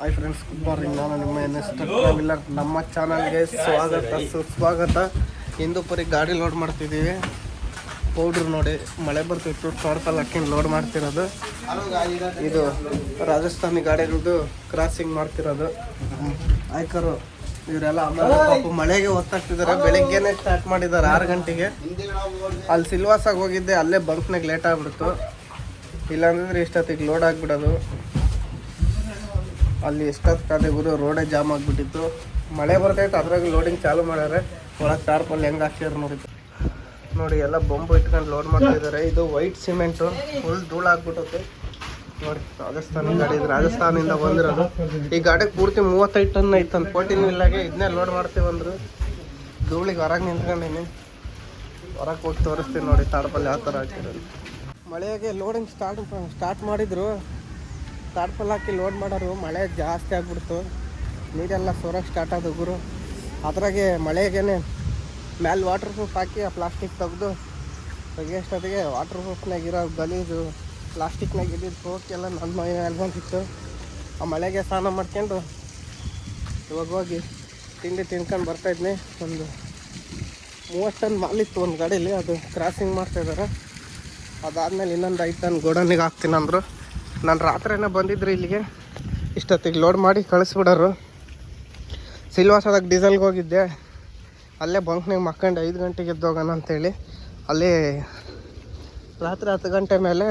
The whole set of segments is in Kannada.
Hi friends, good morning. ನಾನು ನಿಮ್ಮ NS ಟ್ರಾವೆಲರ್. ನಮ್ಮ ಚಾನಲ್ಗೆ ಸ್ವಾಗತ ಸುಸ್ವಾಗತ. ಹಿಂದೂಪುರಿ ಗಾಡಿ ಲೋಡ್ ಮಾಡ್ತಿದ್ದೀವಿ. ಪೌಡ್ರ್ ನೋಡಿ, ಮಳೆ ಬರ್ತಿತ್ತು, ಟಾರ್ಪಲ್ ಹಾಕಿ ಲೋಡ್ ಮಾಡ್ತಿರೋದು. ಇದು ರಾಜಸ್ಥಾನಿ ಗಾಡಿಗಳದ್ದು ಕ್ರಾಸಿಂಗ್ ಮಾಡ್ತಿರೋದು. ಆಯ್ಕರು ಇವರೆಲ್ಲ ಆಮೇಲೆ ಮಳೆಗೆ ಒತ್ತಾಗ್ತಿದ್ದಾರೆ. ಬೆಳಗ್ಗೆನೇ ಸ್ಟಾರ್ಟ್ ಮಾಡಿದ್ದಾರೆ 6 ಗಂಟೆಗೆ. ಅಲ್ಲಿ ಸಿಲ್ವಾಸಾಗಿ ಹೋಗಿದ್ದೆ, ಅಲ್ಲೇ ಬಂಕ್ನಾಗ ಲೇಟ್ ಆಗಿಬಿಡ್ತು. ಇಲ್ಲಾಂದ್ರೆ ಇಷ್ಟೊತ್ತಿಗೆ ಲೋಡ್ ಆಗಿಬಿಡೋದು. ಅಲ್ಲಿ ಎಷ್ಟೊತ್ತು ಕಾದೆ ಗುರು, ರೋಡೇ ಜಾಮ್ ಆಗಿಬಿಟ್ಟಿತ್ತು. ಮಳೆ ಬರ್ತೈತೆ, ಅದ್ರಾಗ ಲೋಡಿಂಗ್ ಚಾಲು ಮಾಡ್ಯಾರೆ. ಒಳಗೆ ಟಾರ್ಪಲ್ಲಿ ಹೆಂಗೆ ಹಾಕ್ಯಾರ ನೋಡಿ ಎಲ್ಲ ಬೊಂಬು ಇಟ್ಕೊಂಡು ಲೋಡ್ ಮಾಡ್ತಿದ್ದಾರೆ. ಇದು ವೈಟ್ ಸಿಮೆಂಟು, ಫುಲ್ ಧೂಳು ಆಗ್ಬಿಟ್ಟೈತೆ ನೋಡಿ. ರಾಜಸ್ಥಾನಿ ಗಾಡಿ, ಇದು ರಾಜಸ್ಥಾನಿಂದ ಬಂದಿರೋದು. ಈ ಗಾಡಿಗೆ ಪೂರ್ತಿ 35 ಟನ್ ಐತಂತ 14 ವೀಲಾಗೆ. ಇದನ್ನೇ ಲೋಡ್ ಮಾಡ್ತೀವಂದ್ರು. ಧೂಳಿಗೆ ಹೊರಗೆ ನಿಂತ್ಕೊಂಡೀನಿ. ಹೊರಗೆ ಹೋಗಿ ತೋರಿಸ್ತೀನಿ ನೋಡಿ ಟಾರ್ಪಲ್ಲಿ ಯಾವ ಥರ ಹಾಕಿರೋದು. ಮಳೆಗೆ ಲೋಡಿಂಗ್ ಸ್ಟಾರ್ಟ್ ಮಾಡಿದ್ರು. ಟಾರ್ಪಲ್ ಹಾಕಿ ಲೋಡ್ ಮಾಡೋರು. ಮಳೆ ಜಾಸ್ತಿ ಆಗ್ಬಿಡ್ತು, ನೀರೆಲ್ಲ ಸೋರಕ್ಕೆ ಸ್ಟಾರ್ಟ್ ಆದವು ಗುರು. ಅದ್ರಾಗೆ ಮಳೆಗೇನೆ ಮ್ಯಾಲೆ ವಾಟರ್ ಪ್ರೂಫ್ ಹಾಕಿ ಆ ಪ್ಲಾಸ್ಟಿಕ್ ತೆಗೆದು ತೆಗಿಯೋಷ್ಟೊತ್ತಿಗೆ ವಾಟರ್ ಪ್ರೂಫ್ನಾಗಿರೋ ಗಲೀಜು ಪ್ಲಾಸ್ಟಿಕ್ನಾಗ ಇದ್ದಿದ್ದು ಹೋಗೆಲ್ಲ ನನ್ನ ಮೈ ಮೇಲೆ ಬಂದಿತ್ತು. ಆ ಮಳೆಗೆ ಸ್ನಾನ ಮಾಡ್ಕೊಂಡು ಇವಾಗ ಹೋಗಿ ತಿಂಡಿ ತಿನ್ಕೊಂಡು ಬರ್ತಾಯಿದ್ನಿ. ಒಂದು 30 ಟನ್ ಮಾಲಿತ್ತು ಒಂದು ಗಾಡೀಲಿ, ಅದು ಕ್ರಾಸಿಂಗ್ ಮಾಡ್ತಾಯಿದ್ದಾರೆ. ಅದಾದಮೇಲೆ ಇನ್ನೊಂದು 5 ಟನ್ ಗೋಡನಿಗೆ ಹಾಕ್ತೀನಿ ಅಂದರು. ನಾನು ರಾತ್ರಿನೇ ಬಂದಿದ್ರು ಇಲ್ಲಿಗೆ, ಇಷ್ಟೊತ್ತಿಗೆ ಲೋಡ್ ಮಾಡಿ ಕಳಿಸ್ಬಿಡೋರು. ಸಿಲ್ವಾಸದಾಗ ಡೀಸೆಲ್ಗೆ ಹೋಗಿದ್ದೆ, ಅಲ್ಲೇ ಬಂಕ್ನಾಗ ಮಕ್ಕಂಡು 5 ಗಂಟೆಗೆ ಎದ್ದೋಗೋಣ ಅಂತೇಳಿ. ಅಲ್ಲಿ ರಾತ್ರಿ 10 ಗಂಟೆ ಮೇಲೆ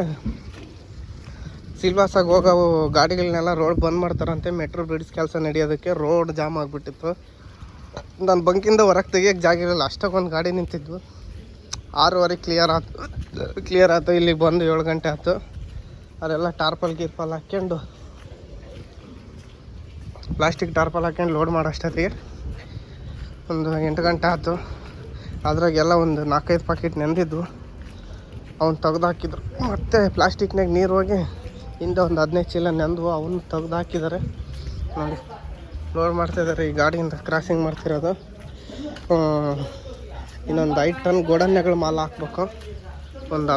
ಸಿಲ್ವಾಸಾಗ ಹೋಗೋವು ಗಾಡಿಗಳನ್ನೆಲ್ಲ ರೋಡ್ ಬಂದ್ ಮಾಡ್ತಾರಂತೆ. ಮೆಟ್ರೋ ಬ್ರಿಡ್ಜ್ ಕೆಲಸ ನಡೆಯೋದಕ್ಕೆ ರೋಡ್ ಜಾಮ್ ಆಗಿಬಿಟ್ಟಿತ್ತು. ನಾನು ಬಂಕಿಂದ ಹೊರಗೆ ತೆಗಿಯೋಕ್ಕೆ ಜಾಗ ಇರಲ್ಲ, ಅಷ್ಟಕ್ಕೊಂದು ಗಾಡಿ ನಿಂತಿದ್ವು. 6:15 ಕ್ಲಿಯರ್ ಆಯ್ತು. ಇಲ್ಲಿಗೆ ಬಂದು 7 ಗಂಟೆ ಆಯ್ತು. ಅದೆಲ್ಲ ಟಾರ್ಪಲ್ ಹಾಕ್ಕೊಂಡು ಪ್ಲಾಸ್ಟಿಕ್ ಟಾರ್ಪಲ್ ಹಾಕ್ಕೊಂಡು ಲೋಡ್ ಮಾಡೋಷ್ಟೊತ್ತಿಗೆ ಒಂದು 8 ಗಂಟೆ ಆಯ್ತು. ಅದ್ರಾಗೆಲ್ಲ ಒಂದು 4-5 ಪ್ಯಾಕೆಟ್ ನೆಂದಿದ್ವು, ಅವ್ನು ತೆಗ್ದು ಹಾಕಿದ್ರು. ಮತ್ತು ಪ್ಲಾಸ್ಟಿಕ್ನಾಗ ನೀರು ಹೋಗಿ ಹಿಂದೆ ಒಂದು 15 ಚೀಲ ನೆಂದವು, ಅವನ್ನ ತೆಗ್ದು ಹಾಕಿದ್ದಾರೆ ನೋಡಿ. ಲೋಡ್ ಮಾಡ್ತಾಯಿದ್ದಾರೆ. ಈ ಗಾಡಿಯಿಂದ ಕ್ರಾಸಿಂಗ್ ಮಾಡ್ತಿರೋದು. ಇನ್ನೊಂದು 5 ಟನ್ ಗೋಡನ್ನೆಗಳು ಮಾಲ್ ಹಾಕ್ಬೇಕು. ಒಂದು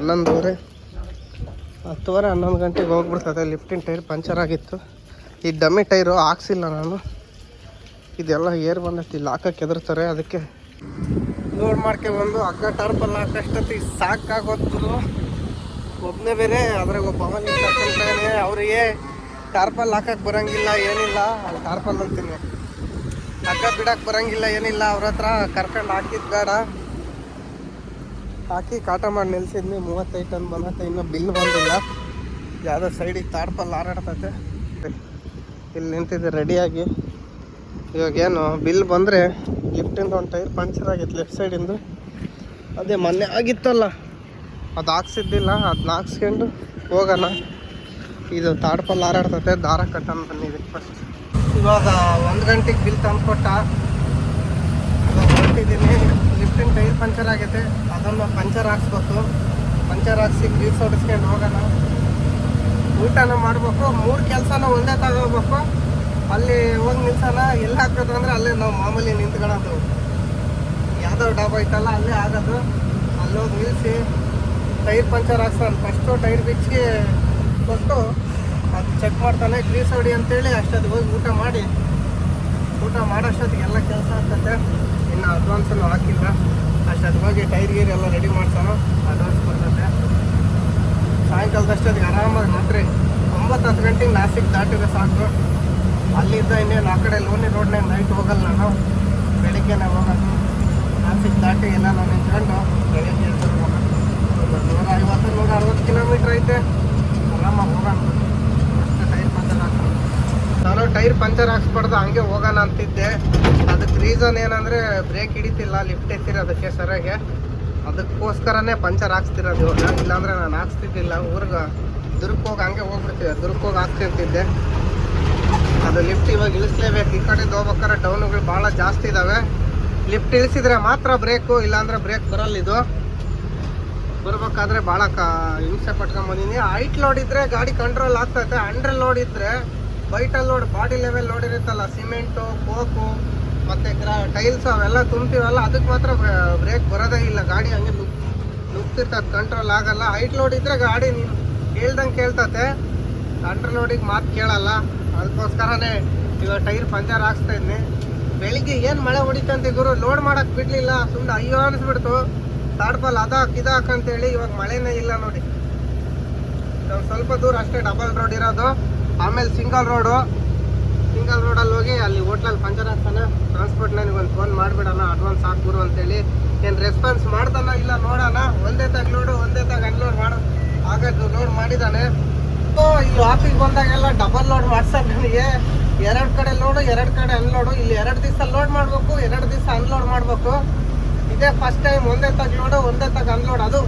11 ಗಂಟೆಗೆ ಹೋಗ್ಬಿಡ್ತದೆ. ಲಿಫ್ಟಿನ ಟೈರ್ ಪಂಚರ್ ಆಗಿತ್ತು. ಈ ಡಮ್ಮಿ ಟೈರು ಹಾಕ್ಸಿಲ್ಲ ನಾನು. ಇದೆಲ್ಲ ಏರ್ ಬಂದೈತಿ, ಇಲ್ಲಿ ಹಾಕಕ್ಕೆ ಎದುರ್ತಾರೆ. ಅದಕ್ಕೆ ಲೋಡ್ ಮಾಡ್ಕೊಬಂದು ಹಗ್ಗ ಟಾರ್ಪಲ್ ಹಾಕಷ್ಟೊತ್ತಿಗೆ ಸಾಕಾಗೋದ್ರು. ಒಬ್ಬನೇ ಬೇರೆ, ಅದ್ರಾಗ ಒಬ್ಬ ಅವನಿಗೆ ಅವರಿಗೆ ಟಾರ್ಪಲ್ ಹಾಕಕ್ಕೆ ಬರೋಂಗಿಲ್ಲ, ಏನಿಲ್ಲ. ಅಲ್ಲಿ ಟಾರ್ಪಲ್ ಅಂತೀನಿ, ಹಗ್ಗ ಬಿಡಕ್ಕೆ ಬರೋಂಗಿಲ್ಲ, ಏನಿಲ್ಲ. ಅವ್ರ ಹತ್ರ ಕರ್ಕೊಂಡು ಹಾಕಿದ್ದು ಬೇಡ, ಹಾಕಿ ಕಾಟ ಮಾಡಿ ನಿಲ್ಸಿದ್ನಿ. 35 ಟನ್ ಬಂದತ್ತೆ, ಇನ್ನೂ ಬಿಲ್ ಬಂದಿಲ್ಲ. ಯಾವುದೋ ಸೈಡಿಗೆ ಟಾರ್ಪಲ್ ಹಾರಾಡ್ತೈತೆ. ಇಲ್ಲಿ ನಿಂತಿದೆ ರೆಡಿಯಾಗಿ. ಇವಾಗೇನು ಬಿಲ್ ಬಂದರೆ ಲಿಫ್ಟಿಂದ ಒಂದು ಟೈರ್ ಪಂಚರ್ ಆಗಿತ್ತು ಲೆಫ್ಟ್ ಸೈಡಿಂದು. ಅದೇ ಮೊನ್ನೆ ಆಗಿತ್ತಲ್ಲ, ಅದು ಹಾಕ್ಸಿದ್ದಿಲ್ಲ, ಅದನ್ನ ಹಾಕ್ಸ್ಕೊಂಡು ಹೋಗೋಣ. ಇದು ಟಾರ್ಪಲ್ ಹಾರಾಡ್ತೈತೆ, ದಾರ ಕಟ್ಟೋಣ ಬಂದಿದೆ ಫಸ್ಟ್. ಇವಾಗ 1 ಗಂಟೆಗೆ ಬಿಲ್ ತಂದುಕೊಟ್ಟ. ಇವಾಗ ಹೊರಟಿದ್ದೀನಿ. ಲಿಫ್ಟಿನ ಟೈರ್ ಪಂಚರ್ ಆಗೈತೆ, ಅದನ್ನು ಪಂಚರ್ ಹಾಕ್ಸ್ಬೇಕು. ಪಂಚರ್ ಹಾಕ್ಸಿ ಗ್ರೀಸ್ ಹೊಡಿಸ್ಕೊಂಡು ಹೋಗೋಣ. ಊಟನ ಮಾಡಬೇಕು. 3 ಕೆಲಸನ ಒಂದೇ ತಗೋಬೇಕು. ಅಲ್ಲಿ ಹೋಗಿ ನಿಲ್ಸೋಣ. ಎಲ್ಲಿ ಹಾಕೋದು ಅಂದರೆ ಅಲ್ಲೇ ನಾವು ಮಾಮೂಲಿ ನಿಂತ್ಕೊಳ್ಳೋದು. ಯಾವುದೋ ಡಾಬಾ ಐತಲ್ಲ, ಅಲ್ಲೇ ಆಗೋದು. ಅಲ್ಲೋಗಿ ನಿಲ್ಲಿಸಿ ಟೈರ್ ಪಂಚರ್ ಹಾಕ್ಸೋಣ. ಫಸ್ಟು ಟೈರ್ ಬಿಚ್ಚಿ ಕೊಟ್ಟು ಅದು ಚೆಕ್ ಮಾಡ್ತಾನೆ, ಗ್ರೀಸ್ ಹೊಡಿ ಅಂತೇಳಿ. ಅಷ್ಟೊತ್ತಿಗೆ ಹೋಗಿ ಊಟ ಮಾಡೋಷ್ಟೊತ್ತಿಗೆ ಎಲ್ಲ ಕೆಲಸ ಆಗ್ತದೆ. ಇನ್ನು ಅಡ್ವಾನ್ಸನ್ನು ಹಾಕಿಲ್ಲ. ಅಷ್ಟೊತ್ತಿಗೆ ಹೋಗಿ ಟೈರ್ ಗೀರ್ ಎಲ್ಲ ರೆಡಿ ಮಾಡ್ತಾನೋ, ಅಡ್ವಾನ್ಸ್ ಬರ್ತದೆ. ಸಾಯಂಕಾಲದಷ್ಟೊತ್ತಿಗೆ ಆರಾಮಾಗಿ ರಾತ್ರಿ 9-10 ಗಂಟೆಗೆ ನಾಸಿಕ್ ದಾಟಿದ್ರೆ ಸಾಕು. ಅಲ್ಲಿದ್ದ ಇನ್ನೇನು ಆ ಕಡೆ ಲೋನಿ ರೋಡ್ನಾಗ ನೈಟ್ ಹೋಗಲ್ಲ ನಾನು, ಬೆಳಿಗ್ಗೆನೇ ಹೋಗೋದು. ನಾಸಿಕ್ ದಾಟಿ ಎಲ್ಲ ನಾನು ನಿಂತ್ಕೊಂಡು ಬೆಳಿಗ್ಗೆ ಹೋಗೋಣ. 150-160 ಕಿಲೋಮೀಟ್ರ್ ಐತೆ, ಆರಾಮಾಗಿ ಹೋಗೋಣ. ಅಷ್ಟು ಟೈರ್ ಪಂಚರ್ ಹಾಕೋಣ. ನಾನು ಟೈರ್ ಪಂಚರ್ ಹಾಕ್ಸ್ಬಾರ್ದು, ಹಂಗೆ ಹೋಗೋಣ ಅಂತಿದ್ದೆ. ಅದಕ್ಕೆ ರೀಸನ್ ಏನಂದರೆ ಬ್ರೇಕ್ ಹಿಡಿತಿಲ್ಲ, ಲಿಫ್ಟ್ ಎತ್ತಿರೋದಕ್ಕೆ ಸರಿಯಾಗಿ. ಅದಕ್ಕೋಸ್ಕರನೇ ಪಂಚರ್ ಹಾಕ್ಸ್ತಿರೋದು ಇವಾಗ. ಇಲ್ಲಾಂದರೆ ನಾನು ಹಾಕ್ಸ್ತಿದ್ದಿಲ್ಲ. ಊರಿಗೆ ದುರ್ಗಕ್ಕೆ ಹೋಗಿ ಹಂಗೆ ಹೋಗ್ಬಿಡ್ತಿದ್ದೆ, ದುರ್ಗಕ್ಕೆ ಹೋಗಿ ಹಾಕ್ತಿರ್ತಿದ್ದೆ. ಅದು ಲಿಫ್ಟ್ ಇವಾಗ ಇಳಿಸ್ಲೇಬೇಕು. ಈ ಕಡೆದು ಹೋಗ್ಬೇಕಾದ್ರೆ ಡೌನುಗಳು ಭಾಳ ಜಾಸ್ತಿ ಇದ್ದಾವೆ. ಲಿಫ್ಟ್ ಇಳಿಸಿದ್ರೆ ಮಾತ್ರ ಬ್ರೇಕು, ಇಲ್ಲಾಂದರೆ ಬ್ರೇಕ್ ಬರಲ್ಲ. ಇದು ಬರ್ಬೇಕಾದ್ರೆ ಭಾಳ ಹಿಂಸೆ ಪಟ್ಕೊಂಬಂದಿನಿ. ಹೈಟ್ ಲೋಡ್ ಇದ್ದರೆ ಗಾಡಿ ಕಂಟ್ರೋಲ್ ಆಗ್ತೈತೆ. ಅಂಡರ್ ಲೋಡ್ ಇದ್ದರೆ vital load, body level load ಇರುತ್ತಲ್ಲ, ಸಿಮೆಂಟು, ಕೋಕು ಮತ್ತು ಟೈಲ್ಸು ಅವೆಲ್ಲ ತುಂಬ್ತೀವಲ್ಲ, ಅದಕ್ಕೆ ಮಾತ್ರ ಬ್ರೇಕ್ ಬರೋದೇ ಇಲ್ಲ. ಗಾಡಿ ಹಂಗೆ ನುಗ್ತಿರ್ತದೆ, ಕಂಟ್ರೋಲ್ ಆಗಲ್ಲ. ಹೈಟ್ ಲೋಡ್ ಇದ್ದರೆ ಗಾಡಿ ನೀನು ಹೇಳ್ದಂಗೆ ಕೇಳ್ತತೆ. ಅಂಡರ್ ಲೋಡಿಗೆ ಮಾತು ಕೇಳಲ್ಲ. ಅದಕ್ಕೋಸ್ಕರನೇ ಇವಾಗ ಟೈರ್ ಪಂಚರ್ ಹಾಕ್ಸ್ತಾ ಇದ್ನಿ. ಬೆಳಿಗ್ಗೆ ಏನು ಮಳೆ ಹೊಡಿತಂತೆ ಗುರು, ಲೋಡ್ ಮಾಡಕ್ ಬಿಡ್ಲಿಲ್ಲ. ಸುಮ್ಮನೆ ಅಯ್ಯೋ ಅನಿಸ್ಬಿಡ್ತು. ತಾಡ್ಪಲ್ ಇದಾಕಂತೇಳಿ ಇವಾಗ ಮಳೆನೇ ಇಲ್ಲ ನೋಡಿ. ಸ್ವಲ್ಪ ದೂರ ಅಷ್ಟೇ ಡಬಲ್ ರೋಡ್ ಇರೋದು, ಆಮೇಲೆ ಸಿಂಗಲ್ ರೋಡಲ್ಲಿ ಹೋಗಿ ಅಲ್ಲಿ ಹೋಟ್ಲಲ್ಲಿ ಪಂಚರ್ ಹಾಕ್ತಾನೆ. ಟ್ರಾನ್ಸ್ಪೋರ್ಟ್ ನನಗೆ ಒಂದು ಫೋನ್ ಮಾಡಿಬಿಡೋಣ, ಅಡ್ವಾನ್ಸ್ ಹಾಕ್ಬಿಡು ಅಂತೇಳಿ. ಏನು ರೆಸ್ಪಾನ್ಸ್ ಮಾಡ್ತಾನ ಇಲ್ಲ ನೋಡೋಣ. ಒಂದೇ ತಾಗ ಲೋಡು ಒಂದೇ ತಾಗ ಅನ್ಲೋಡ್ ಆಗದು ಲೋಡ್ ಮಾಡಿದ್ದಾನೆ. ಇಲ್ಲಿ ಆಫೀಸ್ ಬಂದಾಗೆಲ್ಲ ಡಬಲ್ ಲೋಡ್ ಮಾಡ್ಸಕ್ ನನಗೆ 2 ಕಡೆ ಲೋಡು 2 ಕಡೆ ಅನ್ಲೋಡು. ಇಲ್ಲಿ 2 ದಿವಸ ಲೋಡ್ ಮಾಡಬೇಕು, 2 ದಿವಸ ಅನ್ಲೋಡ್ ಮಾಡಬೇಕು. ಇದೇ ಫಸ್ಟ್ ಟೈಮ್ ಒಂದೇ ತಾಗ ಲೋಡು ಒಂದೇ ತಾಗ ಅನ್ಲೋಡ್. ಅದು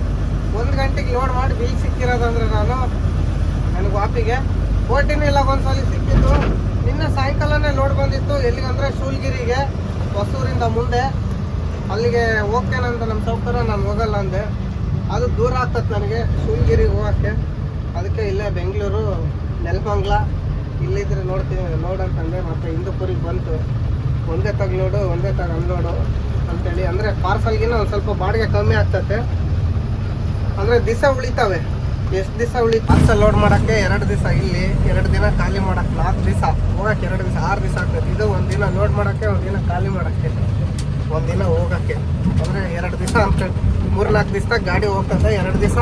1 ಗಂಟೆಗೆ ಲೋಡ್ ಮಾಡಿ ಬಿಲ್ ಸಿಕ್ಕಿರೋದಂದ್ರೆ ನನಗೆ ವಾಪಿಗೆ ಓಟಿನೂ ಇಲ್ಲ. ಒಂದ್ಸಲ ಸಿಕ್ಕಿತ್ತು. ನಿನ್ನೆ ಸಾಯಂಕಾಲನೇ ಲೋಡ್ ಬಂದಿತ್ತು. ಎಲ್ಲಿಗಂದ್ರೆ ಶೂಲ್ಗಿರಿಗೆ, ಹೊಸೂರಿಂದ ಮುಂದೆ ಅಲ್ಲಿಗೆ ಹೋಗ್ತೇನಂತ ನಮ್ಮ ಸೌಕರ್ಯ. ನಾನು ಹೋಗಲ್ಲ ಅಂದೆ, ಅದು ದೂರ ಆಗ್ತದೆ ನನಗೆ ಶೂಲ್ಗಿರಿಗೆ ಹೋಗೋಕ್ಕೆ. ಅದಕ್ಕೆ ಇಲ್ಲೇ ಬೆಂಗಳೂರು ನೆಲಮಂಗ್ಲ ಇಲ್ಲಿದ್ರೆ ನೋಡಂತಂದೆ. ಮತ್ತು ಹಿಂದೂಪುರಿಗೆ ಬಂತು. ಒಂದೇ ತಾಗ ಲೋಡು ಒಂದೇ ತಾಗ ಅನ್ಲೋಡು ಅಂತೇಳಿ. ಅಂದರೆ ಪಾರ್ಸಲ್ಗಿನ್ನ ಒಂದು ಸ್ವಲ್ಪ ಬಾಡಿಗೆ ಕಮ್ಮಿ ಆಗ್ತದೆ. ಅಂದರೆ ದಿವಸ ಉಳಿತಾವೆ. ಎಷ್ಟು ದಿವಸ ಪಾರ್ಸಲ್ ಲೋಡ್ ಮಾಡೋಕ್ಕೆ 2 ದಿವಸ, ಇಲ್ಲಿ 2 ದಿನ ಖಾಲಿ ಮಾಡೋಕ್ಕೆ 4 ದಿವಸ, ಹೋಗೋಕ್ಕೆ 2 ದಿವಸ 6 ದಿವಸ ಆಗ್ತದೆ. ಇದು 1 ದಿನ ಲೋಡ್ ಮಾಡೋಕ್ಕೆ 1 ದಿನ ಖಾಲಿ ಮಾಡೋಕ್ಕೆ 1 ದಿನ ಹೋಗೋಕ್ಕೆ. ಅಂದರೆ 2 ದಿವಸ ಅಂತ 3-4 ದಿವಸ ಗಾಡಿ ಹೋಗ್ತದೆ, 2 ದಿವಸ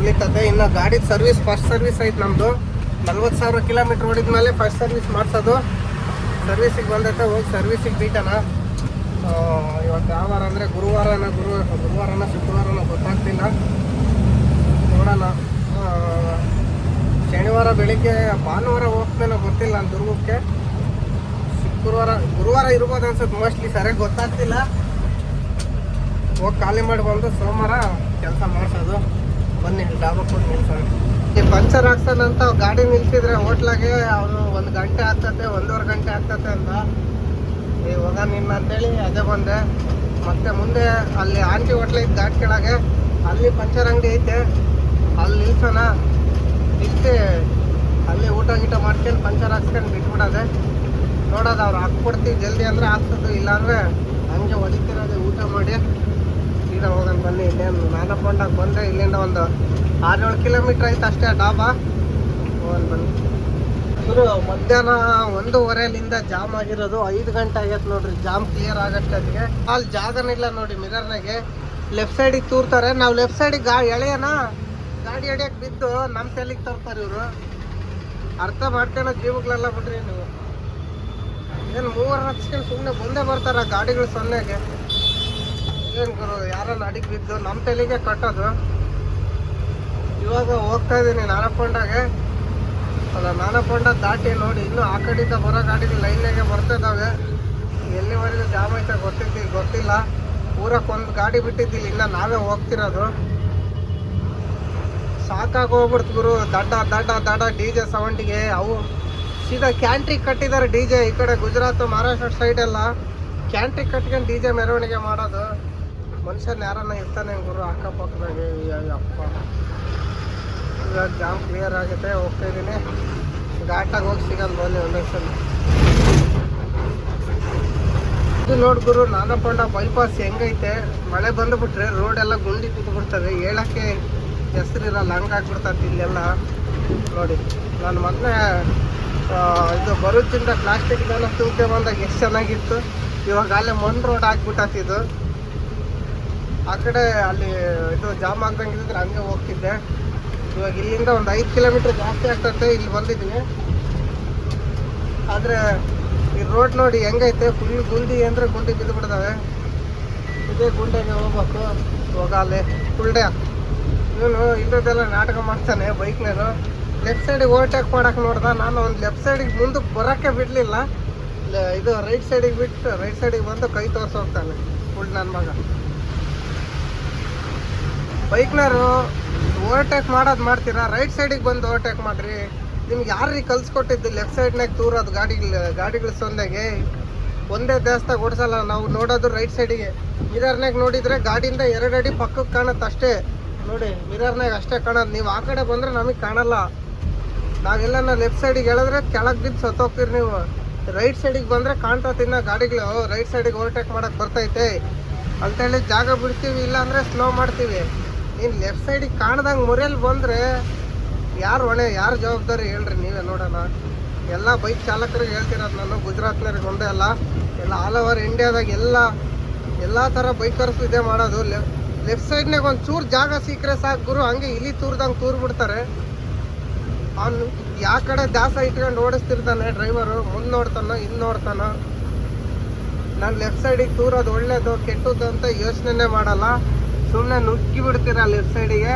ಉಳಿತದೆ. ಇನ್ನು ಗಾಡಿ ಸರ್ವಿಸ್ ಫಸ್ಟ್ ಸರ್ವಿಸ್ ಐತೆ ನಮ್ಮದು. 40,000 ಕಿಲೋಮೀಟ್ರ್ ಓಡಿದ್ಮೇಲೆ ಫಸ್ಟ್ ಸರ್ವಿಸ್ ಮಾಡಿಸೋದು. ಸರ್ವಿಸಿಗೆ ಬಂದೈತೆ, ಹೋಗಿ ಸರ್ವಿಸಿಗೆ ಬೀಟನ. ಇವತ್ತು ಯಾವ ವಾರ ಅಂದರೆ ಗುರುವಾರನ ಶುಕ್ರವಾರನ ಗೊತ್ತಾಗ್ತಿಲ್ಲ, ನೋಡೋಣ. ಶನಿವಾರ ಬೆಳಿಗ್ಗೆ, ಭಾನುವಾರ ಹೋಗ್ತೇನೋ ಗೊತ್ತಿಲ್ಲ ನಾನು ದುರ್ಗಕ್ಕೆ. ಗುರುವಾರ ಇರ್ಬೋದು ಅನ್ಸುತ್ತೆ ಮೋಸ್ಟ್ಲಿ, ಸರಿಯಾಗಿ ಗೊತ್ತಾಗ್ತಿಲ್ಲ. ಹೋಗಿ ಖಾಲಿ ಮಾಡಿ ಬಂದು ಸೋಮವಾರ ಕೆಲಸ ಮಾಡಿಸೋದು. ಬನ್ನಿ ಡಾಬಾ ಕೊಟ್ಟು ನಿಲ್ಸೋಣ. ಈ ಪಂಚರ್ ಹಾಕ್ಸೋಣಂತ ಗಾಡಿ ನಿಲ್ಸಿದ್ರೆ ಹೋಟ್ಲಾಗೆ ಅವನು 1 ಗಂಟೆ ಆಗ್ತದೆ, 1.5 ಗಂಟೆ ಆಗ್ತದೆ ಅಂತ. ಇವಾಗ ನಿನ್ನ ಅಂತೇಳಿ ಅದೇ ಬಂದೆ. ಮತ್ತೆ ಮುಂದೆ ಅಲ್ಲಿ ಆಂಟಿ ಹೋಟ್ಲ ಇತ್ತು ಘಾಟ್ ಕೆಳಗೆ, ಅಲ್ಲಿ ಪಂಚರ್ ಅಂಗಡಿ ಐತೆ, ಅಲ್ಲಿ ನಿಲ್ಸೋಣ. ನಿಲ್ಸಿ ಅಲ್ಲಿ ಊಟ ಗೀಟ ಮಾಡ್ಕೊಂಡು ಪಂಚರ್ ಹಾಕ್ಸ್ಕೊಂಡು ಬಿಟ್ಬಿಡೋದೆ. ನೋಡೋದು ಅವ್ರು ಹಾಕ್ಕೊಡ್ತೀವಿ ಜಲ್ದಿ ಅಂದರೆ ಹಾಕ್ಸೋದು, ಇಲ್ಲಾಂದರೆ ಹಂಗೆ ಹೊಡಿತಿರೋದೆ. ಊಟ ಮಾಡಿ ಸೀದಾ ಹೋಗೋಣ ಬನ್ನಿ. ಇನ್ನೇನು ನಾನಪ್ಪಂಡಾಗ ಬಂದರೆ ಇಲ್ಲಿಂದ ಒಂದು 6-7 ಕಿಲೋಮೀಟ್ರ್ ಐತೆ ಅಷ್ಟೇ ಡಾಬಾ. ಹೋಗೋಣ ಬನ್ನಿ. ಶುರು ಮಧ್ಯಾಹ್ನ 1:15 ಜಾಮ್ ಆಗಿರೋದು, 5 ಗಂಟೆ ಆಗೈತೆ ನೋಡ್ರಿ. ಜಾಮ್ ಕ್ಲಿಯರ್ ಆಗತ್ತೆ. ಅದಕ್ಕೆ ಅಲ್ಲಿ ಜಾಗನಿಲ್ಲ ನೋಡಿ. ಮಿರರ್ನಾಗೆ ಲೆಫ್ಟ್ ಸೈಡಿಗೆ ತೂರ್ತಾರೆ. ನಾವು ಲೆಫ್ಟ್ ಸೈಡಿಗೆ ಎಳೆಯೋಣ, ಗಾಡಿ ಹೊಡಿಯಕ್ಕೆ ಬಿದ್ದು ನಮ್ಮ ತಲೆಗೆ ತರ್ತಾರೆ ಇವರು. ಅರ್ಥ ಮಾಡ್ಕೊಳ್ಳೋ ಜೀವಗಳೆಲ್ಲ ಬಿಡ್ರಿ ನೀವು. ಏನು 3 ಹಚ್ಕೊಂಡು ಸುಮ್ಮನೆ ಬಂದೇ ಬರ್ತಾರ ಗಾಡಿಗಳು ಸೊನ್ನೆಗೆ. ಏನು ಗುರು, ಯಾರನ್ನ ಅಡಿಗೆ ಬಿದ್ದು ನಮ್ಮ ತಲೆಗೆ ಕಟ್ಟೋದು. ಇವಾಗ ಹೋಗ್ತಾ ಇದ್ದೀನಿ ನಾನಪ್ಪಂಡಾಗೆ. ಅಲ್ಲ, ನಾನಪ್ಪಂಡ ದಾಟಿ ನೋಡಿ, ಇನ್ನೂ ಆ ಕಡೆಯಿಂದ ಬರೋ ಗಾಡಿಗಳು ಲೈನ್ನಾಗೆ ಬರ್ತಿದ್ದಾವೆ. ಎಲ್ಲಿವರೆಗೂ ಜಾಮ್ ಐತೆ ಗೊತ್ತಿಲ್ಲ. ಊರಕ್ಕೆ 1 ಗಾಡಿ ಬಿಟ್ಟಿದ್ದಿಲ್ಲ, ಇನ್ನು ನಾವೇ ಹೋಗ್ತಿರೋದು. ಸಾಕಾಗಿ ಹೋಗ್ಬಿಡ್ತು ಗುರು. ದಡ್ಡ DJ ಸೌಂಡಿಗೆ. ಅವು ಸೀದಾ ಕ್ಯಾಂಟ್ರಿಕ್ ಕಟ್ಟಿದ್ದಾರೆ DJ. ಈ ಕಡೆ ಗುಜರಾತ್ ಮಹಾರಾಷ್ಟ್ರ ಸೈಡೆಲ್ಲ ಕ್ಯಾಂಟ್ರಿಕ್ ಕಟ್ಕೊಂಡು DJ ಮೆರವಣಿಗೆ ಮಾಡೋದು. ಮನುಷ್ಯನ ಯಾರನ್ನ ಇರ್ತಾನೆ ಗುರು ಅಕ್ಕಪಕ್ಕದಾಗೆ. ಅಪ್ಪ, ಇವಾಗ ಜಾಮ್ ಕ್ಲಿಯರ್ ಆಗುತ್ತೆ. ಹೋಗ್ತಾ ಇದ್ದೀನಿ. ಘಾಟಾಗಿ ಹೋಗಿ ಸಿಗೋದು ಬನ್ನಿ ಒಂದೊಂದ್ಸಲ. ಇದು ನೋಡಿ ಗುರು, ನಾನಪ್ಪಂಡ ಬೈಪಾಸ್ ಹೆಂಗೈತೆ. ಮಳೆ ಬಂದುಬಿಟ್ರೆ ರೋಡ್ ಎಲ್ಲ ಗುಂಡಿ ಬಿದ್ದುಬಿಡ್ತವೆ, ಹೇಳೋಕ್ಕೆ ಹೆಸರಿರಲ್ಲ, ಹಂಗಾಗ್ಬಿಡ್ತದೆ ಇಲ್ಲೆಲ್ಲ ನೋಡಿ. ನಾನು ಮೊದಲೇ ಇದು ಬರುತ್ತಿಂದ ಪ್ಲಾಸ್ಟಿಕ್ಗೆಲ್ಲ ತೂಕೆ ಬಂದಾಗ ಎಷ್ಟು ಚೆನ್ನಾಗಿತ್ತು. ಇವಾಗ ಅಲ್ಲೇ ಮಣ್ಣು ರೋಡ್ ಆಗಿಬಿಟ್ಟಿದ್ದು. ಆ ಕಡೆ ಅಲ್ಲಿ ಇದು ಜಾಮ್ ಆಗ್ದಂಗಿದ್ರೆ ಹಂಗೆ ಹೋಗ್ತಿದ್ದೆ. ಇವಾಗ ಇಲ್ಲಿಂದ ಒಂದು 5 ಕಿಲೋಮೀಟ್ರ್ ಜಾಸ್ತಿ ಆಗ್ತದೆ. ಇಲ್ಲಿ ಬಂದಿದ್ದೀನಿ. ಆದರೆ ಈ ರೋಡ್ ನೋಡಿ ಹೆಂಗೈತೆ. ಫುಲ್ ಗುಂಡಿ ಅಂದರೆ ಗುಂಡಿ ಬಿದ್ದು ಬಿಡ್ತವೆ. ಇದೇ ಗುಂಡೆಗೆ ಹೋಗ್ಬೇಕು. ಇವಾಗ ಅಲ್ಲಿ ಫುಲ್ಡೇ ಇವನು ಇಲ್ಲದೆಲ್ಲ ನಾಟಕ ಮಾಡ್ತಾನೆ ಬೈಕ್ನೇನು. ಲೆಫ್ಟ್ ಸೈಡಿಗೆ ಓವರ್ಟೇಕ್ ಮಾಡೋಕೆ ನೋಡ್ದೆ. ನಾನು ಒಂದು ಲೆಫ್ಟ್ ಸೈಡಿಗೆ ಮುಂದಕ್ಕೆ ಬರೋಕ್ಕೆ ಬಿಡಲಿಲ್ಲ. ಇದು ರೈಟ್ ಸೈಡಿಗೆ ಬಿಟ್ಟು ರೈಟ್ ಸೈಡಿಗೆ ಬಂದು ಕೈ ತೋರಿಸಿ ಹೋಗ್ತಾನೆ ಫುಲ್ ನನ್ನ ಮಗ. ಬೈಕ್ನವರು ಓವರ್ಟೇಕ್ ಮಾಡೋದು ಮಾಡ್ತೀರಾ, ರೈಟ್ ಸೈಡಿಗೆ ಬಂದು ಓವರ್ಟೇಕ್ ಮಾಡಿರಿ. ನಿಮ್ಗೆ ಯಾರೀ ಕಲ್ಸ್ಕೊಟ್ಟಿದ್ದು ಲೆಫ್ಟ್ ಸೈಡ್ನಾಗ ತೂರೋದು ಗಾಡಿಗಳ ಸೊಂದೆಗೆ? ಒಂದೇ ದೇವಸ್ಥಾನ ಓಡಿಸಲ್ಲ ನಾವು. ನೋಡೋದು ರೈಟ್ ಸೈಡಿಗೆ. ಮಿರರ್ನಾಗ ನೋಡಿದರೆ ಗಾಡಿಯಿಂದ 2 ಅಡಿ ಪಕ್ಕಕ್ಕೆ ಕಾಣುತ್ತೆ ಅಷ್ಟೇ. ನೋಡಿ, ಮಿರರ್ನಾಗ ಅಷ್ಟೇ ಕಾಣೋದು. ನೀವು ಆ ಕಡೆ ಬಂದರೆ ನಮಗೆ ಕಾಣಲ್ಲ. ನಾವೆಲ್ಲ ಲೆಫ್ಟ್ ಸೈಡಿಗೆ ಹೇಳಿದ್ರೆ ಕೆಳಗೆ ಬಿದ್ದು ಸತ್ತೋಗ್ತೀರಿ ನೀವು. ರೈಟ್ ಸೈಡಿಗೆ ಬಂದರೆ ಕಾಣ್ತತಿನ್ನ ಗಾಡಿಗಳು ರೈಟ್ ಸೈಡಿಗೆ ಓವರ್ಟೇಕ್ ಮಾಡೋಕ್ಕೆ ಬರ್ತೈತೆ ಅಂತೇಳಿ ಜಾಗ ಬಿಡ್ತೀವಿ, ಇಲ್ಲಾಂದರೆ ಸ್ಲೋ ಮಾಡ್ತೀವಿ. ನೀನು ಲೆಫ್ಟ್ ಸೈಡಿಗೆ ಕಾಣ್ದಂಗೆ ಮುರಿಯಲ್ಲಿ ಬಂದರೆ ಯಾರು ಹೊಣೆ, ಯಾರು ಜವಾಬ್ದಾರಿ ಹೇಳ್ರಿ ನೀವೇ ನೋಡೋಣ. ಎಲ್ಲ ಬೈಕ್ ಚಾಲಕರಿಗೆ ಹೇಳ್ತಿರೋದು ನಾನು, ಗುಜರಾತ್ನವ್ರಿಗೆ ಒಂದೇ ಅಲ್ಲ, ಎಲ್ಲ ಆಲ್ ಓವರ್ ಇಂಡಿಯಾದಾಗ ಎಲ್ಲ ಥರ ಬೈಕರ್ಸ್ ಇದೇ ಮಾಡೋದು. ಲೆಫ್ಟ್ ಸೈಡ್ನಾಗ ಒಂದು ಚೂರು ಜಾಗ ಸಿಕ್ಕರೆ ಸಾಕು ಗುರು, ಹಂಗೆ ಇಲಿ ತೂರ್ದಂಗೆ ತೂರ್ ಬಿಡ್ತಾರೆ. ಅವನು ಯಾವ ಕಡೆ ದಾಸ ಇಟ್ಕೊಂಡು ಓಡಿಸ್ತಿರ್ತಾನೆ ಡ್ರೈವರು, ಮುಂದೆ ನೋಡ್ತಾನೋ ಹಿಂದೆ ನೋಡ್ತಾನೋ. ನಾನು ಲೆಫ್ಟ್ ಸೈಡಿಗೆ ತೂರೋದು ಒಳ್ಳೇದು ಕೆಟ್ಟದ್ದು ಅಂತ ಯೋಚನೆ ಮಾಡಲ್ಲ, ಸುಮ್ಮನೆ ನುಗ್ಗಿ ಬಿಡ್ತೀರ ಲೆಫ್ಟ್ ಸೈಡಿಗೆ,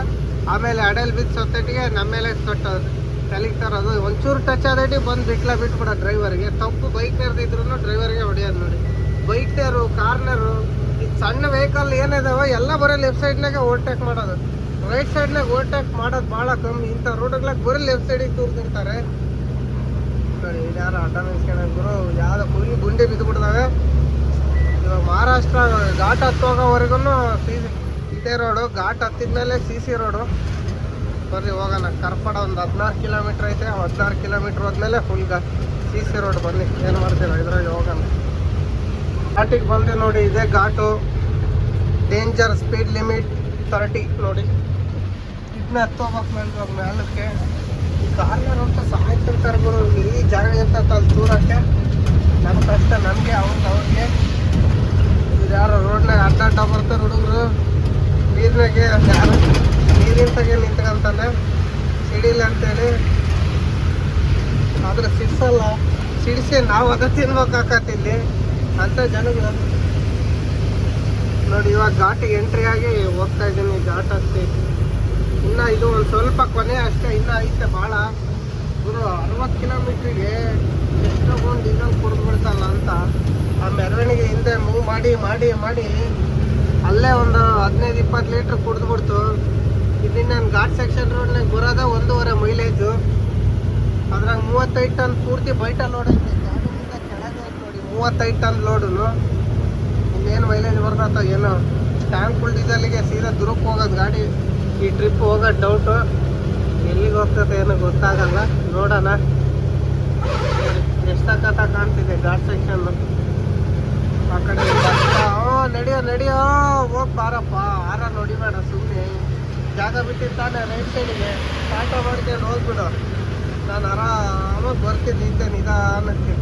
ಆಮೇಲೆ ಅಡೆಲ್ ಬಿದ್ದು ಸೊತ್ತಟ್ಟಿಗೆ ನಮ್ಮ ಮೇಲೆ ತೊಟ್ಟೋದು ತಲೆಗೆ ತರೋದು. ಒಂಚೂರು ಟಚ್ ಆದಟ್ಟಿ ಬಂದು ಬಿಟ್ಬಿಡೋ ಡ್ರೈವರ್ಗೆ. ತಪ್ಪು ಬೈಕ್ನರ್ದು ಇದ್ರೂ ಡ್ರೈವರ್ಗೆ ಹೊಡೆಯೋದು ನೋಡಿ. ಬೈಕ್ನರು, ಕಾರ್ನರು, ಈ ಸಣ್ಣ ವೆಹಿಕಲ್ ಏನಿದಾವೆ ಎಲ್ಲ ಬರೀ ಲೆಫ್ಟ್ ಸೈಡ್ನಾಗೆ ಓವರ್ಟೇಕ್ ಮಾಡೋದು, ರೈಟ್ ಸೈಡ್ನಾಗ ಓವರ್ಟೇಕ್ ಮಾಡೋದು ಭಾಳ ಕಮ್ಮಿ. ಇಂಥ ರೋಡ್ಗಳಿಗೆ ಬರೀ ಲೆಫ್ಟ್ ಸೈಡಿಗೆ ತೂರ್ತಿರ್ತಾರೆ ನೋಡಿ. ಯಾರು ಅಡ್ಡ ನಿಲ್ಸ್ಕೊಳ್ಳೋದು ಗುರು, ಯಾವ್ದು ಫುಲ್ ಗುಂಡಿ ಬಿದ್ದುಬಿಡ್ದಾವೆ. ಇವಾಗ ಮಹಾರಾಷ್ಟ್ರ ಘಾಟ್ ಹತ್ತೋಗೋವರೆಗೂ ಇದೇ ರೋಡು, ಘಾಟ್ ಹತ್ತಿದ್ಮೇಲೆ CC ರೋಡು. ಬರ್ರಿ ಹೋಗೋಣ. ಕರ್ಪಡ ಒಂದು 16 ಕಿಲೋಮೀಟ್ರ್ ಐತೆ, 16 ಕಿಲೋಮೀಟ್ರ್ ಹೋದ್ಮೇಲೆ ಫುಲ್ CC ರೋಡ್. ಬನ್ನಿ ಏನು ಮಾಡ್ತೀರ ಇದ್ರಾಗ ಹೋಗೋಣ. ಘಾಟಿಗೆ ಬಂದೆ ನೋಡಿ, ಇದೇ ಘಾಟು. ಡೇಂಜರ್, ಸ್ಪೀಡ್ ಲಿಮಿಟ್ 30 ನೋಡಿ. ಇದನ್ನ ಹತ್ತೋಗ್ಬೇಕು ಮೇಲಕ್ಕೆ. ಈ ಕಾರ್ನರ್ ಅಂತ ಸಾಯ್ತಿರ್ತಾರೆ ಗುರು, ಇಲ್ಲಿ ಜಾಗ ಇರ್ತೈತೆ ಅಲ್ಲಿ ದೂರಕ್ಕೆ. ನಮ್ಮ ಕಷ್ಟ ನಮಗೆ, ಅವ್ರಿಗೆ. ಇದು ಯಾರು ರೋಡ್ನಾಗ ಅಡ್ಡ ಬರ್ತಾರೆ ಹುಡುಗರು, ನೀರಿನಾಗೆ ಯಾರು ನೀರಿಂತಾಗೆ ನಿಂತ್ಕೊಂತಾನೆ ಸಿಡಿಲ್ಲ ಅಂತೇಳಿ. ಆದ್ರೆ ಸಿಡ್ಸಲ್ಲ, ಸಿಡಿಸಿ ನಾವು ಅದ ತಿನ್ಬೇಕಾಕತ್ತಿಲ್ಲಿ ಅಂತ ಜನಗಳು ನೋಡಿ. ಇವಾಗ ಘಾಟಿಗೆ ಎಂಟ್ರಿ ಆಗಿ ಹೋಗ್ತಾ ಇದ್ದೀನಿ, ಘಾಟ್ ಹತ್ತಿ. ಇನ್ನು ಇದು ಒಂದು ಸ್ವಲ್ಪ ಕೊನೆ ಅಷ್ಟೇ, ಇನ್ನೂ ಐತೆ ಭಾಳ ಗುರು. 60 ಕಿಲೋಮೀಟ್ರಿಗೆ ಎಷ್ಟೊಂದು ಡೀಸೆಲ್ ಕುಡಿದ್ಬಿಡ್ತಲ್ಲ ಅಂತ ಆ ಮೆರವಣಿಗೆ ಹಿಂದೆ ಮೂವ್ ಮಾಡಿ ಮಾಡಿ ಮಾಡಿ ಅಲ್ಲೇ ಒಂದು 15-20 ಲೀಟ್ರ್ ಕುಡಿದ್ಬಿಡ್ತು. ಇದನ್ನ ನಾನು ಘಾಟ್ ಸೆಕ್ಷನ್ ರೋಡ್ನಾಗ ಬರೋದ 1.5 ಮೈಲೇಜು. ಅದ್ರಾಗ 35 ಟನ್ ಪೂರ್ತಿ ಬೈಟ ಲೋಡ್ ಐತೆ, ಗಾಡಿಯಿಂದ ಕೆಳಗೆ ಐತೆ ನೋಡಿ. 35 ಟನ್ ಲೋಡು, ಇನ್ನೇನು ಮೈಲೇಜ್ ಬರ್ತೈತೋ ಏನೋ. ಟ್ಯಾಂಕ್ ಫುಲ್ ಡೀಸೆಲ್ಗೆ ಸೀದಾ ದುರ್ಗಕ್ಕೆ ಹೋಗೋದು ಗಾಡಿ. ಈ ಟ್ರಿಪ್ ಹೋಗೋದು ಡೌಟು, ಎಲ್ಲಿಗೆ ಹೋಗ್ತದೆ ಏನೋ ಗೊತ್ತಾಗಲ್ಲ. ನೋಡೋಣ. ಎಷ್ಟಕ್ಕತ್ತ ಕಾಣ್ತಿದೆ ಘಾಟ್ ಸೆಕ್ಷನ್ನು. ಆ ಕಡೆ ನಡಿಯೋ ಹೋಗಿ ಬಾರಪ್ಪ. ಆರ ನೋಡಿಬೇಡ, ಸುಮ್ಮನೆ ಜಾಗ ಬಿಟ್ಟಿರ್ತಾನೆ ರೈಟ್ ಸೈಡಿಗೆ. ಟಾಟಾ ಮಾಡ್ಕೊಂಡು ಹೋಗ್ಬಿಡು, ನಾನು ಆರಾಮಾಗಿ ಬರ್ತೀನಿ ಇದ್ದೆ ನಿಧಾನಕ್ಕೆ.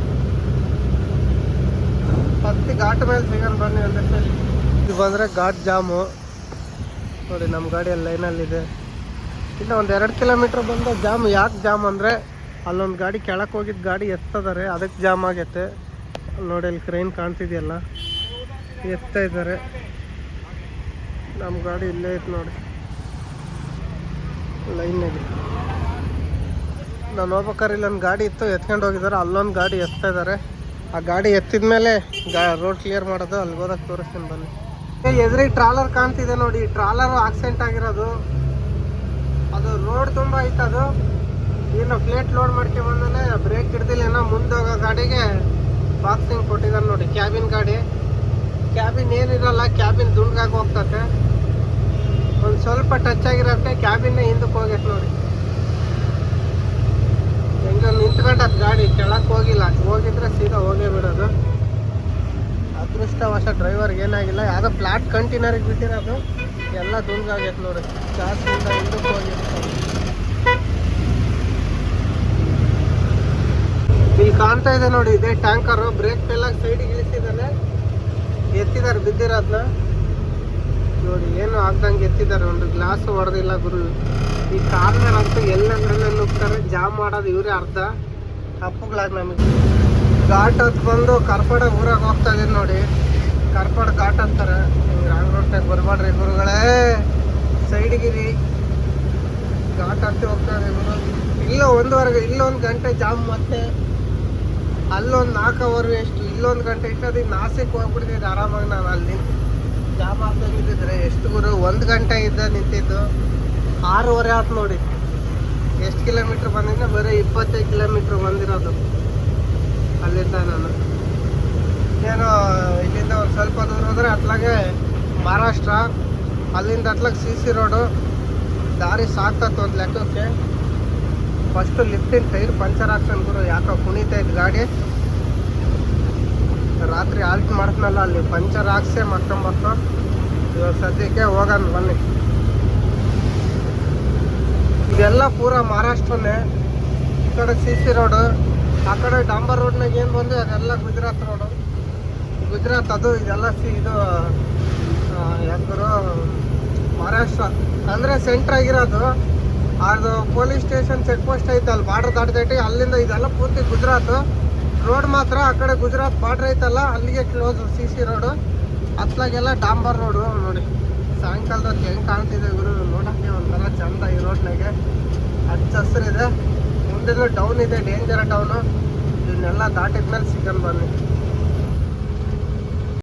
ಹತ್ತಿ ಘಾಟ್ ಮೇಲೆ ಸಿಗೋಣ ಬನ್ನಿ ಒಂದಷ್ಟೇ. ಇದು ಬಂದರೆ ಘಾಟ್ ಜಾಮು ನೋಡಿ. ನಮ್ಮ ಗಾಡಿ ಅಲ್ಲಿ ಲೈನಲ್ಲಿದೆ. ಇನ್ನು ಒಂದು 2 ಕಿಲೋಮೀಟ್ರ್ ಬಂದ ಜಾಮ್. ಯಾಕೆ ಜಾಮ್ ಅಂದರೆ ಅಲ್ಲೊಂದು ಗಾಡಿ ಕೆಳಕ್ಕೆ ಹೋಗಿದ್ದು ಗಾಡಿ ಎತ್ತದಾರೆ, ಅದಕ್ಕೆ ಜಾಮ್ ಆಗೈತೆ. ನೋಡಿ ಅಲ್ಲಿ ಕ್ರೈನ್ ಕಾಣ್ತಿದೆಯಲ್ಲ, ಎತ್ತಾ ಇದ್ದಾರೆ. ನಮ್ಮ ಗಾಡಿ ಇಲ್ಲೇ ಐತೆ ನೋಡಿ ಲೈನ್ನಾಗೆ. ನಾನು ಹೋಗ್ಬೇಕಾದ್ರೆ ಇಲ್ಲೊಂದು ಗಾಡಿ ಇತ್ತು, ಎತ್ಕೊಂಡು ಹೋಗಿದ್ದಾರೆ. ಅಲ್ಲೊಂದು ಗಾಡಿ ಎತ್ತಾ ಇದ್ದಾರೆ. ಆ ಗಾಡಿ ಎತ್ತಿದ ಮೇಲೆ ರೋಡ್ ಕ್ಲಿಯರ್ ಮಾಡೋದು. ಅಲ್ಲಿ ಹೋದಾಗ ತೋರಿಸ್ತೀನಿ ಬನ್ನಿ. ಎದುರಿಗೆ ಟ್ರಾಲರ್ ಕಾಣ್ತಿದೆ ನೋಡಿ, ಟ್ರಾಲರು ಆಕ್ಸಿಡೆಂಟ್ ಆಗಿರೋದು. ಅದು ರೋಡ್ ತುಂಬ ಐತೆ. ಅದು ಏನು ಪ್ಲೇಟ್ ಲೋಡ್ ಮಾಡ್ಕೊಂಡ್ಬಂದನೆ ಬ್ರೇಕ್ ಹಿಡ್ದಿಲ್ಲ ಏನೋ, ಮುಂದೆ ಹೋಗೋ ಗಾಡಿಗೆ ಬಾಕ್ಸಿಂಗ್ ಕೊಟ್ಟಿದ್ದಾರೆ ನೋಡಿ. ಕ್ಯಾಬಿನ್ ಗಾಡಿ, ಕ್ಯಾಬಿನ್ ಏನಿರಲ್ಲ, ಕ್ಯಾಬಿನ್ ದುಂಡಾಗಿ ಹೋಗ್ತತೆ. ಒಂದು ಸ್ವಲ್ಪ ಟಚ್ ಆಗಿರೋಕ್ಕೆ ಕ್ಯಾಬಿನ್ನೇ ಹಿಂದಕ್ಕೆ ಹೋಗೈತೆ ನೋಡಿ. ಹೆಂಗೆ ನಿಂತ್ಕೊಂಡದ್ ಗಾಡಿ, ಕೆಳಕ್ಕೆ ಹೋಗಿಲ್ಲ. ಹೋಗಿದ್ರೆ ಸೀದಾ ಹೋಗೇ ಬಿಡೋದು. ಅದೃಷ್ಟವಶ ಡ್ರೈವರ್ಗೆ ಏನಾಗಿಲ್ಲ. ಯಾವುದೋ ಫ್ಲಾಟ್ ಕಂಟೈನರಿಗೆ ಬಿಟ್ಟಿರೋದು, ಎಲ್ಲ ದುಂಡಾಗೈತೆ ನೋಡಿ. ಜಾಸ್ತಿಯಿಂದ ಹಿಂದಕ್ಕೆ ಹೋಗಿರ್ತಾರೆ. ಇಲ್ಲಿ ಕಾಣ್ತಾ ಇದೆ ನೋಡಿ, ಇದೇ ಟ್ಯಾಂಕರು. ಬ್ರೇಕ್ ಫೇಲಾಗಿ ಸೈಡಿಗೆ ಇಳಿಸಿದ್ದಾನೆ, ಎತ್ತಿದ್ದಾರೆ ಬಿದ್ದಿರೋದನ್ನ ನೋಡಿ. ಏನು ಆಗ್ದಂಗೆ ಎತ್ತಿದ್ದಾರೆ, ಒಂದು ಗ್ಲಾಸು ಹೊಡೆದಿಲ್ಲ ಗುರು. ಈ ಕಾರ್ನರ್ ಅಂತೂ ಎಲ್ಲಂದ್ರಲ್ಲೇ ನುಗ್ತಾರೆ. ಜಾಮ್ ಮಾಡೋದು ಇವರೇ ಅರ್ಧ. ತಪ್ಪುಗಳಾಗ ನಮಗೆ. ಘಾಟ್ ಹತ್ತು ಬಂದು ಕರ್ಪಡ ಊರಾಗ ಹೋಗ್ತಾ ಇದೀನಿ ನೋಡಿ. ಕರ್ಪಡ ಘಾಟ್ ಹತ್ತಾರೆ. ರಾಂಗ್ ರೋಡ್ನಾಗ ಬರಬೇಡ್ರಿ ಗುರುಗಳೇ, ಸೈಡಿಗಿರಿ. ಘಾಟ್ ಹತ್ತಿ ಹೋಗ್ತಾ ಇದೆ ಗುರು. ಇಲ್ಲೊಂದು ಗಂಟೆ ಜಾಮ್, ಮತ್ತೆ ಅಲ್ಲೊಂದು 4 ಅವರ್ ಎಷ್ಟು, ಇಲ್ಲೊಂದು ಗಂಟೆ ಇಷ್ಟೊತ್ತಿಗೆ ನಾಸಿಕ್ ಹೋಗ್ಬಿಡ್ತಿದ್ದೆ ಆರಾಮಾಗಿ. ನಾನು ಅಲ್ಲಿ ಜಾಮ್ ಆಗ್ತಾಗಿದ್ದಿದ್ರೆ ಎಷ್ಟು ಗುರು, 1 ಗಂಟೆ ಇದ್ದ ನಿಂತಿದ್ದು. 6:30 ಆಯ್ತು ನೋಡಿ. ಎಷ್ಟು ಕಿಲೋಮೀಟ್ರ್ ಬಂದಿದ್ದೆ? ಬರೀ 25 ಕಿಲೋಮೀಟ್ರ್ ಬಂದಿರೋದು ಅಲ್ಲಿಂದ. ನಾನು ಏನೋ ಇಲ್ಲಿಂದ ಒಂದು ಸ್ವಲ್ಪ ದೂರ ಹೋದರೆ ಅತ್ಲಾಗೆ ಮಹಾರಾಷ್ಟ್ರ, ಅಲ್ಲಿಂದ ಅತ್ಲಾಗೆ CC ರೋಡು. ದಾರಿ ಸಾಕ್ತತ್ತು ಒಂದು ಲೆಕ್ಕಕ್ಕೆ. ಫಸ್ಟು ಲಿಫ್ಟಿನ ಟೈರ್ ಪಂಚರ್ ಹಾಕ್ತಾನೆ ಗುರು, ಯಾಕೋ ಕುಣಿತಾ ಇದ್ದು ಗಾಡಿ. ರಾತ್ರಿ ಆಲ್ಟ್ ಮಾಡ್ತಾನಲ್ಲ, ಅಲ್ಲಿ ಪಂಚರ್ ಹಾಕ್ಸೇ ಮಕ್ಕಂಬತ್ತು. ಇವಾಗ ಸದ್ಯಕ್ಕೆ ಹೋಗೋಣ ಬನ್ನಿ. ಇದೆಲ್ಲ ಪೂರ ಮಹಾರಾಷ್ಟ್ರನೇ. ಈ ಕಡೆ CC ರೋಡು, ಆ ಕಡೆ ಡಾಂಬರ್ ರೋಡ್ನಾಗ ಏನು ಬಂದು ಅದೆಲ್ಲ ಗುಜರಾತ್ ರೋಡು. ಗುಜರಾತ್ ಅದು ಇದೆಲ್ಲ ಇದು ಯಾಕಂದ್ರೆ ಮಹಾರಾಷ್ಟ್ರ ಅಂದರೆ ಸೆಂಟ್ರ್ ಆಗಿರೋದು. ಅದು ಪೊಲೀಸ್ ಸ್ಟೇಷನ್ ಚೆಕ್ ಪೋಸ್ಟ್ ಐತೆ ಅಲ್ಲಿ ಬಾರ್ಡ್ರ್ ದಾಟಿ ಅಲ್ಲಿಂದ ಇದೆಲ್ಲ ಪೂರ್ತಿ ಗುಜರಾತ್ ರೋಡ್. ಮಾತ್ರ ಆ ಕಡೆ ಗುಜರಾತ್ ಬಾರ್ಡ್ರ್ ಐತಲ್ಲ ಅಲ್ಲಿಗೆ ಕ್ಲೋಸ್ CC ರೋಡು. ಅತ್ಲಾಗೆಲ್ಲ ಡಾಂಬರ್ ರೋಡು. ನೋಡಿ ಸಾಯಂಕಾಲದ ಹೆಂಗೆ ಕಾಣ್ತಿದೆ ಗುರು, ನೋಡೋಕ್ಕೆ ಒಂಥರ ಚಂದ ಈ ರೋಡ್ನಾಗೆ. ಹಚ್ಚ ಹಸಿರಿದೆ, ಮುಂದೆ ಡೌನ್ ಇದೆ, ಡೇಂಜರ್ ಡೌನು. ಇವನ್ನೆಲ್ಲ ದಾಟಿದ್ಮೇಲೆ ಸಿಗನ್ ಬನ್ನಿ.